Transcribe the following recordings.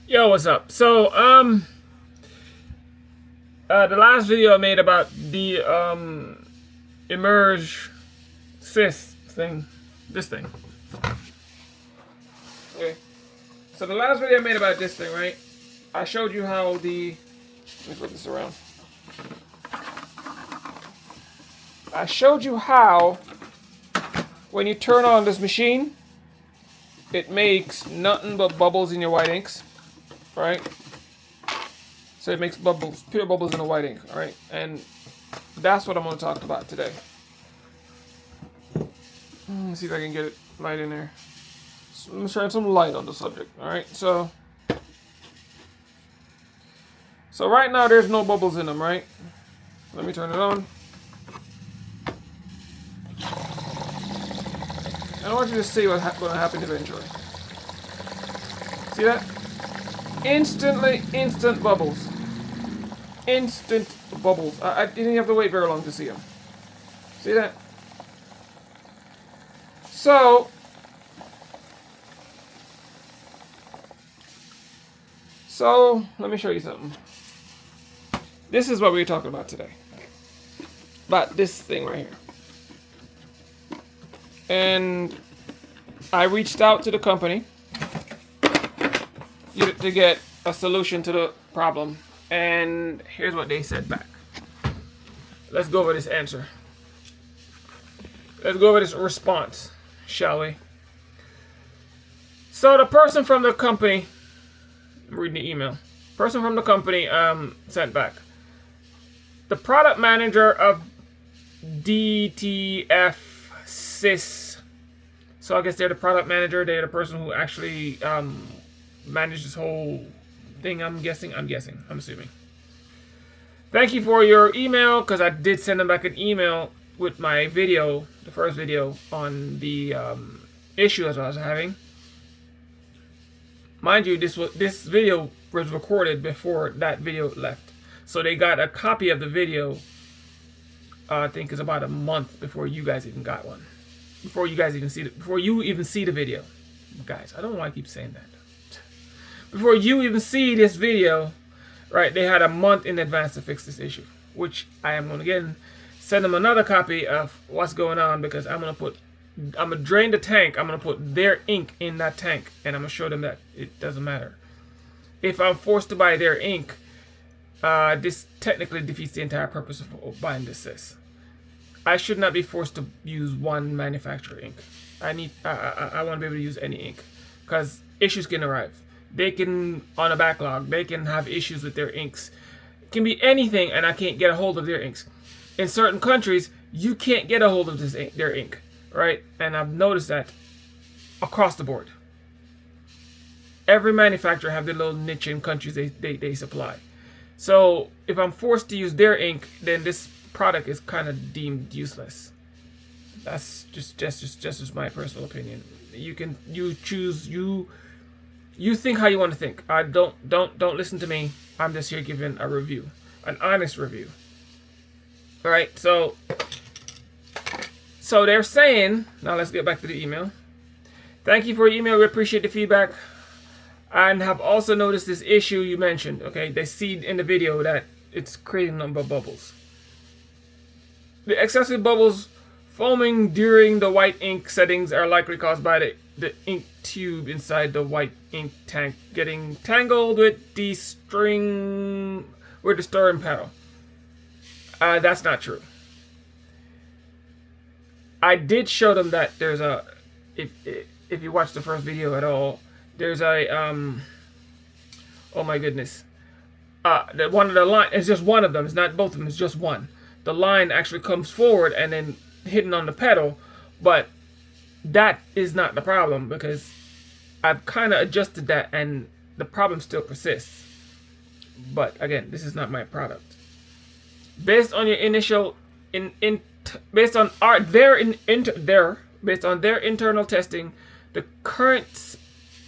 Yo, what's up? So, the last video I made about the emerge CISS thing, this thing. Okay. So the last video I made about this thing, right? I showed you how the. Let me flip this around. I showed you how when you turn on this machine, it makes nothing but bubbles in your white inks, right? So it makes bubbles, pure bubbles in the white ink, all right? And that's what I'm going to talk about today. Let's see if I can get it light in there. So let me shine some light on the subject, all right? So right now there's no bubbles in them, right? Let me turn it on. And I want you to see what's going to happen eventually. See that? Instant bubbles. Instant bubbles. I didn't have to wait very long to see them. See that? So let me show you something. This is what we're talking about today. About this thing right here. And I reached out to the company to get a solution to the problem. And here's what they said back. Let's go over this answer. Let's go over this response, shall we? So the person from the company, I'm reading the email. Person from the company sent back. The product manager of DTF CISS. So I guess they're the product manager. They're the person who actually managed this whole thing. I'm assuming. Thank you for your email, because I did send them back an email with my video, the first video on the issue that I was having. Mind you, this video was recorded before that video left, so they got a copy of the video. I think it's about a month before you guys even got one. Before you even see the video, guys. I don't know why I keep saying that. Before you even see this video, right? They had a month in advance to fix this issue, which I am going to again send them another copy of what's going on, because I'm gonna drain the tank. I'm gonna put their ink in that tank, and I'm gonna show them that it doesn't matter. If I'm forced to buy their ink, this technically defeats the entire purpose of buying this CISS. I should not be forced to use one manufacturer ink. I want to be able to use any ink, because issues can arrive. They can, on a backlog, they can have issues with their inks. It can be anything, and I can't get a hold of their inks. In certain countries, you can't get a hold of their ink, right? And I've noticed that across the board. Every manufacturer have their little niche in countries they supply. So if I'm forced to use their ink, then this product is kind of deemed useless. That's just my personal opinion. You think how you want to think. Don't listen to me. I'm just here giving a review, an honest review. All right, so they're saying, now let's get back to the email. Thank you for your email. We appreciate the feedback, and have also noticed this issue you mentioned. Okay, they see in the video that it's creating a number of bubbles. The excessive bubbles foaming during the white ink settings are likely caused by the ink tube inside the white ink tank getting tangled with the stirring paddle. That's not true. I did show them that there's a, if you watch the first video at all, there's a oh my goodness, that one of the line, it's just one of them. It's not both of them. It's just one. The line actually comes forward and then hitting on the pedal, but that is not the problem, because I've kind of adjusted that and the problem still persists. But again, this is not my product. Based on your initial based on their internal testing, the current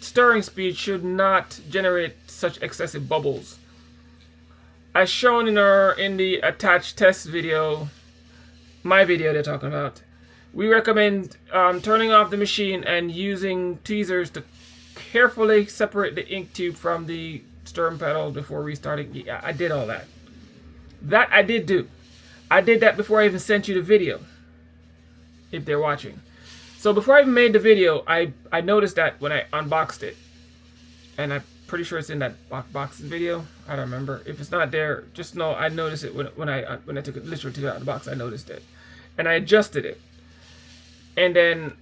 stirring speed should not generate such excessive bubbles. As shown in the attached test video, my video they're talking about, we recommend turning off the machine and using tweezers to carefully separate the ink tube from the stirring pedal before restarting. Yeah, I did all that. That I did do. I did that before I even sent you the video, if they're watching. So before I even made the video, I noticed that when I unboxed it, and I'm pretty sure it's in that box video. I don't remember. If it's not there, just know I noticed it when I took it, literally took it out of the box. I noticed it, and I adjusted it. And then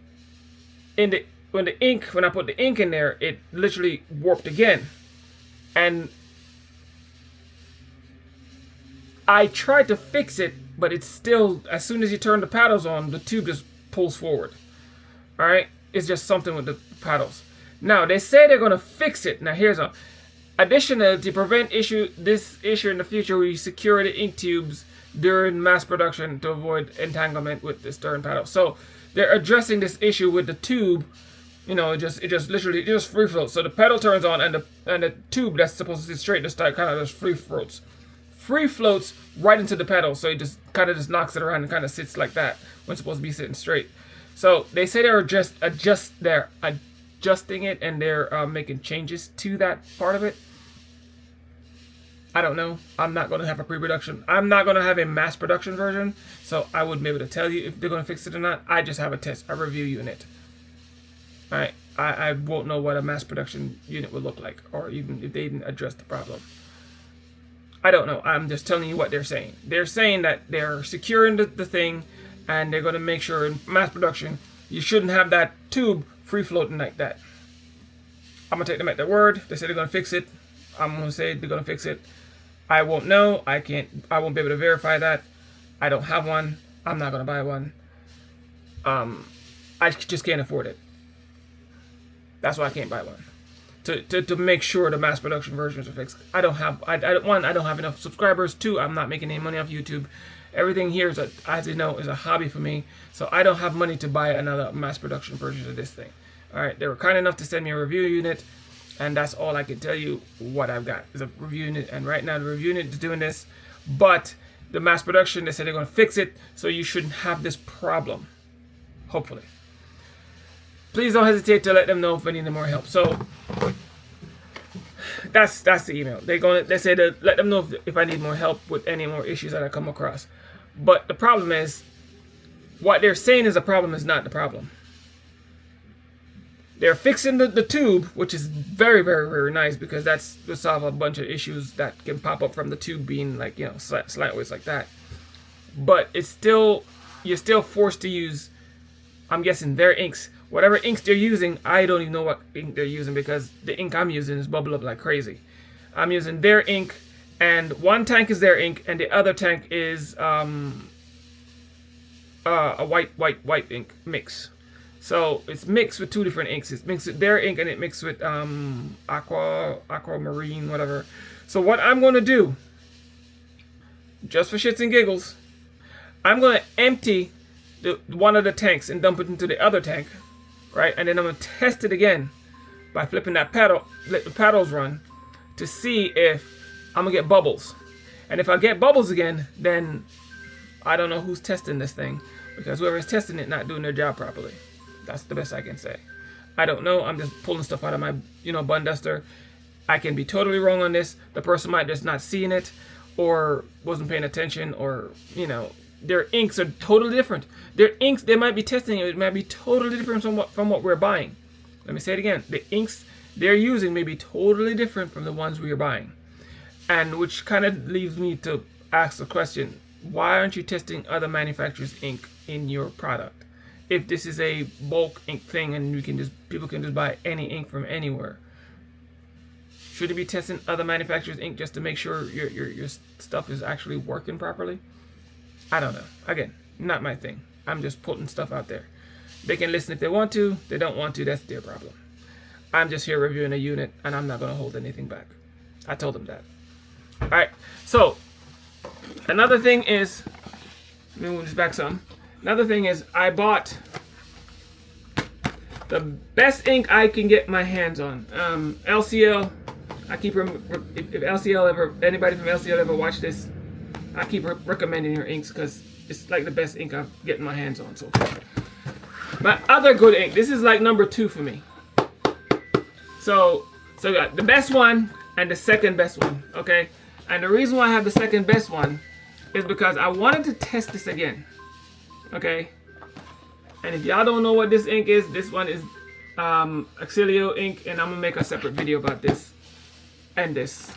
when I put the ink in there, it literally warped again. And I tried to fix it, but it's still, as soon as you turn the paddles on, the tube just pulls forward. All right, it's just something with the paddles. Now they say they're gonna fix it. Now here's a additional to prevent this issue in the future. We secure the ink tubes during mass production to avoid entanglement with the stirring paddle. So they're addressing this issue with the tube. You know, it just literally free floats. So the pedal turns on, and the tube that's supposed to sit straight just kind of just free floats right into the pedal. So it just kind of just knocks it around and kind of sits like that when it's supposed to be sitting straight. So they say they're adjusting it, and they're making changes to that part of it. I don't know. I'm not going to have a pre-production. I'm not going to have a mass production version, so I wouldn't be able to tell you if they're going to fix it or not. I just have a review unit. All right. I won't know what a mass production unit would look like, or even if they didn't address the problem. I don't know. I'm just telling you what they're saying. They're saying that they're securing the thing, and they're going to make sure in mass production you shouldn't have that tube free floating like that. I'm going to take them at their word. They said they're going to fix it. I'm going to say they're going to fix it. I won't know. I won't be able to verify that. I don't have one. I'm not going to buy one. I just can't afford it. That's why I can't buy one. To make sure the mass production versions are fixed. I don't have enough subscribers. Two, I'm not making any money off YouTube. Everything here is, as you know, is a hobby for me. So I don't have money to buy another mass production version of this thing. All right, they were kind enough to send me a review unit, and that's all I can tell you. What I've got is a review unit, and right now the review unit is doing this. But the mass production, they said they're going to fix it, so you shouldn't have this problem. Hopefully. Please don't hesitate to let them know if they need any more help. So that's the email. They say to let them know if I need more help with any more issues that I come across. But the problem is, what they're saying is a problem is not the problem. They're fixing the tube, which is very, very, very nice, because that's to solve a bunch of issues that can pop up from the tube being like, you know, slantways like that. But it's still, you're still forced to use, I'm guessing, their inks. Whatever inks they're using, I don't even know what ink they're using, because the ink I'm using is bubble up like crazy. I'm using their ink, and one tank is their ink, and the other tank is a white ink mix. So it's mixed with two different inks. It's mixed with their ink, and it mixed with aquamarine, whatever. So what I'm going to do, just for shits and giggles, I'm going to empty one of the tanks and dump it into the other tank, right? And then I'm going to test it again by flipping that paddle, let the paddles run, to see if I'm going to get bubbles. And if I get bubbles again, then I don't know who's testing this thing, because whoever's testing it not doing their job properly. That's the best I can say. I don't know. I'm just pulling stuff out of my, bun duster. I can be totally wrong on this. The person might just not seeing it, or wasn't paying attention, or, their inks are totally different. Their inks, they might be testing it might be totally different from what we're buying. Let me say it again. The inks they're using may be totally different from the ones we are buying. And which kind of leaves me to ask the question, why aren't you testing other manufacturers' ink in your product? If this is a bulk ink thing and people can just buy any ink from anywhere, should you be testing other manufacturers' ink just to make sure your stuff is actually working properly? I don't know. Again, not my thing. I'm just putting stuff out there. They can listen if they want to. They don't want to, that's their problem. I'm just here reviewing a unit, and I'm not going to hold anything back. I told them that. All right. So another thing is, let me move this back some. Another thing is, I bought the best ink I can get my hands on. LCL. I keep if LCL ever, anybody from LCL ever watch this, I keep recommending your inks because it's like the best ink I've gotten my hands on so far. My other good ink, this is like number 2 for me. So you got the best one and the second best one, okay? And the reason why I have the second best one is because I wanted to test this again, okay? And if y'all don't know what this ink is, this one is Auxilio ink, and I'm gonna make a separate video about this and this.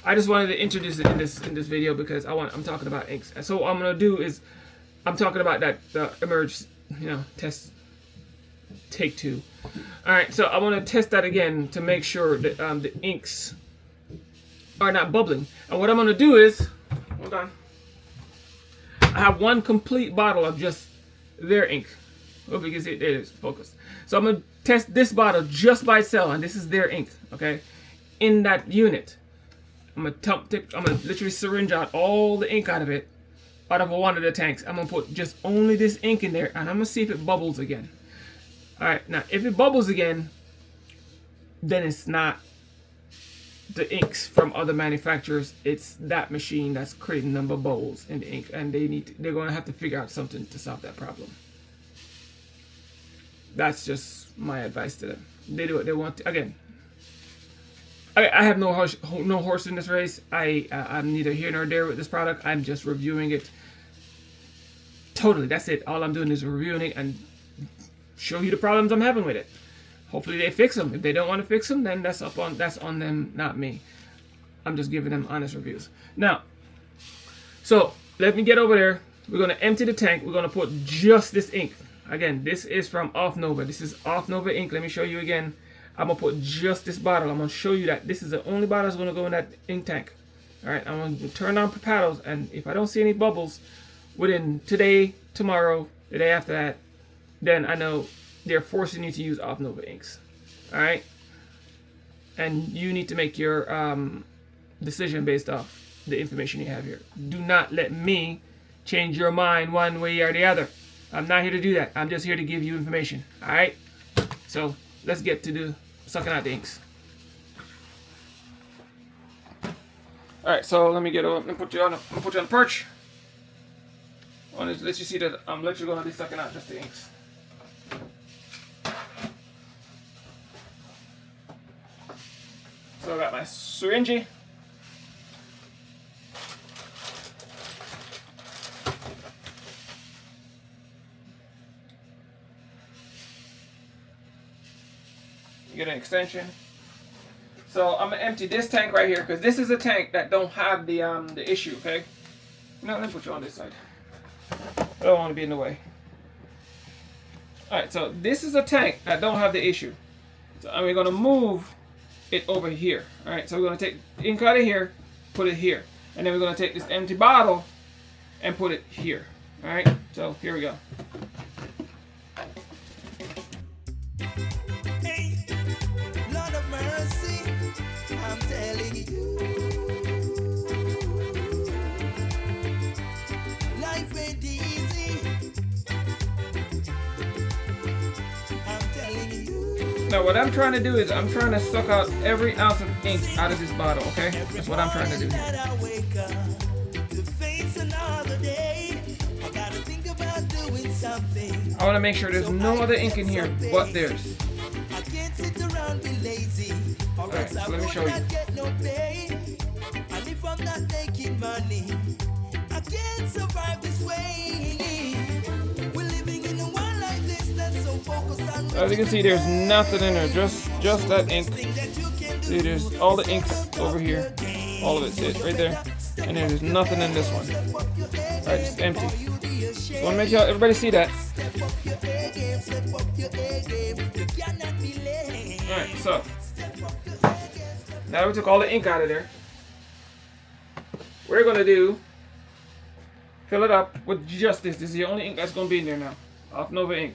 I just wanted to introduce it in this video because I'm talking about inks. And so what I'm gonna do is I'm talking about that the Emerge, test take 2. All right, so I want to test that again to make sure that the inks are not bubbling. And what I'm gonna do is, hold on, I have one complete bottle of just their ink. Hope you can see it. There it is, focus. So I'm gonna test this bottle just by itself, and this is their ink, okay? In that unit, I'm gonna literally syringe out all the ink out of it, out of one of the tanks. I'm gonna put just only this ink in there, and I'm gonna see if it bubbles again. All right, now if it bubbles again, then it's not the inks from other manufacturers. It's that machine that's creating number bubbles in the ink, and they're gonna have to figure out something to solve that problem. That's just my advice to them. They do what they want to. Again, I have no horse in this race. I'm neither here nor there with this product. I'm just reviewing it. Totally, that's it. All I'm doing is reviewing it and show you the problems I'm having with it. Hopefully they fix them. If they don't want to fix them, then that's on them, not me. I'm just giving them honest reviews. Now, so let me get over there. We're gonna empty the tank. We're gonna put just this ink. Again, this is from OFFNOVA. This is OFFNOVA ink. Let me show you again. I'm gonna put just this bottle. I'm gonna show you that this is the only bottle that's gonna go in that ink tank. All right, I'm gonna turn on paddles, and if I don't see any bubbles within today, tomorrow, the day after that, then I know they're forcing you to use OFFNOVA inks. All right, and you need to make your decision based off the information you have here. Do not let me change your mind one way or the other. I'm not here to do that. I'm just here to give you information. All right. So let's get to the sucking out the inks. All right. So let me put you on the perch. I want to let you see that I'm literally going to be sucking out just the inks. So I got my syringe. Get an extension. So I'm gonna empty this tank right here because this is a tank that don't have the issue. Okay. Now let me put you on this side. I don't want to be in the way. All right. So this is a tank that don't have the issue. So we're gonna move it over here. All right. So we're gonna take ink out of here, put it here, and then we're gonna take this empty bottle and put it here. All right. So here we go. I'm telling you, life ain't easy. I'm telling you. Now what I'm trying to do is I'm trying to suck out every ounce of ink out of this bottle, okay? That's what I'm trying to do here. I want to make sure there's no other ink in here but theirs. I can't sit around be lazy. Alright, so let me show you. Get no pay. And if I'm not making money, I can't survive this way. We're living in a world like this that's so focused on. So as you can see, there's nothing in there, just that ink. See, there's all the inks over here. All of it sits right there. And there's nothing in this one. Alright, it's empty. So I want to make sure everybody see that. Alright, so now that we took all the ink out of there, we're going to fill it up with just this. This is the only ink that's going to be in there now. OFFNOVA ink.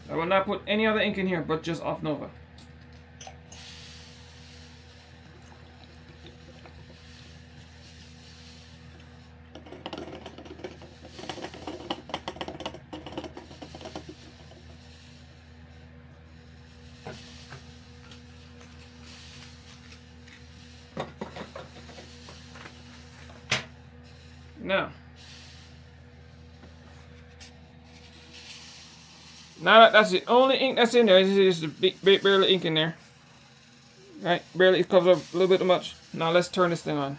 I will not put any other ink in here but just OFFNOVA. Now, Now that's the only ink that's in there. There's just barely ink in there. Right, barely. It covers up a little bit too much. Now let's turn this thing on.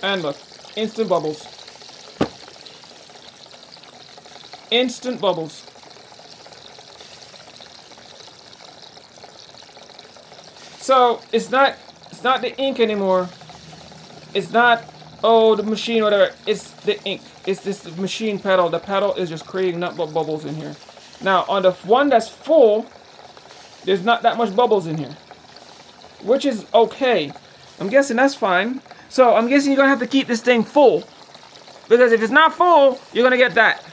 And look, instant bubbles. Instant bubbles. So it's not the ink anymore. It's not, oh, the machine, whatever. It's the ink. It's this machine pedal. The pedal is just creating not but bubbles in here. Now on the one that's full, there's not that much bubbles in here, which is okay. I'm guessing that's fine. So I'm guessing you're gonna have to keep this thing full, because if it's not full, you're gonna get that.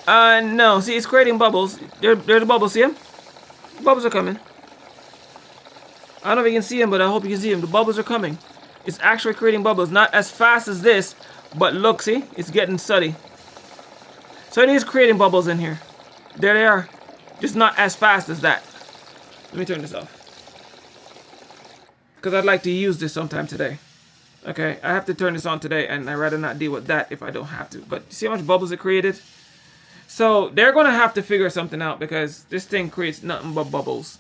No, see, it's creating bubbles. There's the bubbles, see them? Bubbles are coming. I don't know if you can see them, but I hope you can see them. The bubbles are coming. It's actually creating bubbles, not as fast as this, but look, see, it's getting steady. So it is creating bubbles in here. There they are, just not as fast as that. Let me turn this off, because I'd like to use this sometime today. Okay, I have to turn this on today, and I'd rather not deal with that if I don't have to. But see how much bubbles it created? So they're gonna have to figure something out, because this thing creates nothing but bubbles.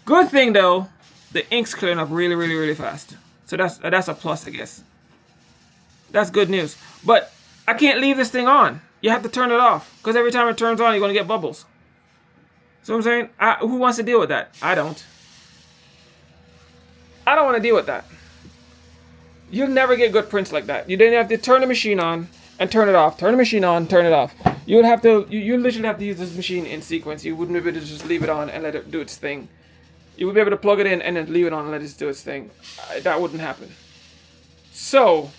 Good thing though, the ink's clearing up really, really, really fast. So that's a plus, I guess. That's good news. But I can't leave this thing on. You have to turn it off, because every time it turns on, you're gonna get bubbles. So I'm saying, who wants to deal with that? I don't. I don't want to deal with that. You'll never get good prints like that. You didn't have to turn the machine on and turn it off. Turn the machine on, turn it off. You would have to. You literally have to use this machine in sequence. You wouldn't be able to just leave it on and let it do its thing. You would be able to plug it in and then leave it on and let it do its thing. That wouldn't happen. So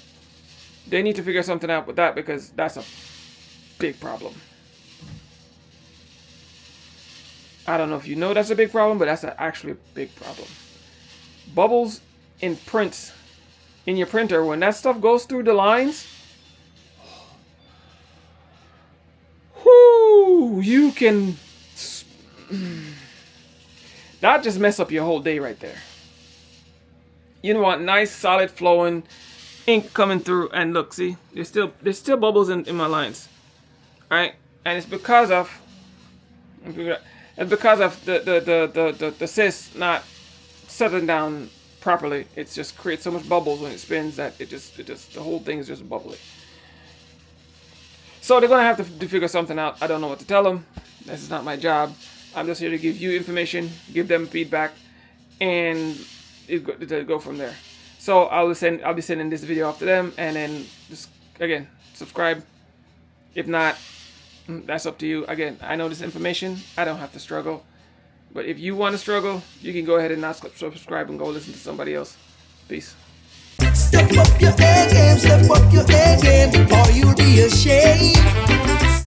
they need to figure something out with that, because that's a big problem. I don't know if you know that's a big problem, but that's actually a big problem. Bubbles in prints, in your printer, when that stuff goes through the lines, whoo, you can, that just mess up your whole day right there. You want nice, solid, flowing ink coming through, and look, see, there's still bubbles in my lines, all right? And it's because of the CISS not settling down properly. It just creates so much bubbles when it spins that it just the whole thing is just bubbly. So they're gonna have to figure something out. I don't know what to tell them. This is not my job. I'm just here to give you information, give them feedback, and go from there. So I'll be sending this video off to them, and then just again subscribe. If not, that's up to you. Again, I know this information. I don't have to struggle. But if you want to struggle, you can go ahead and not subscribe and go listen to somebody else. Peace. Step up your A game, or you'll be ashamed.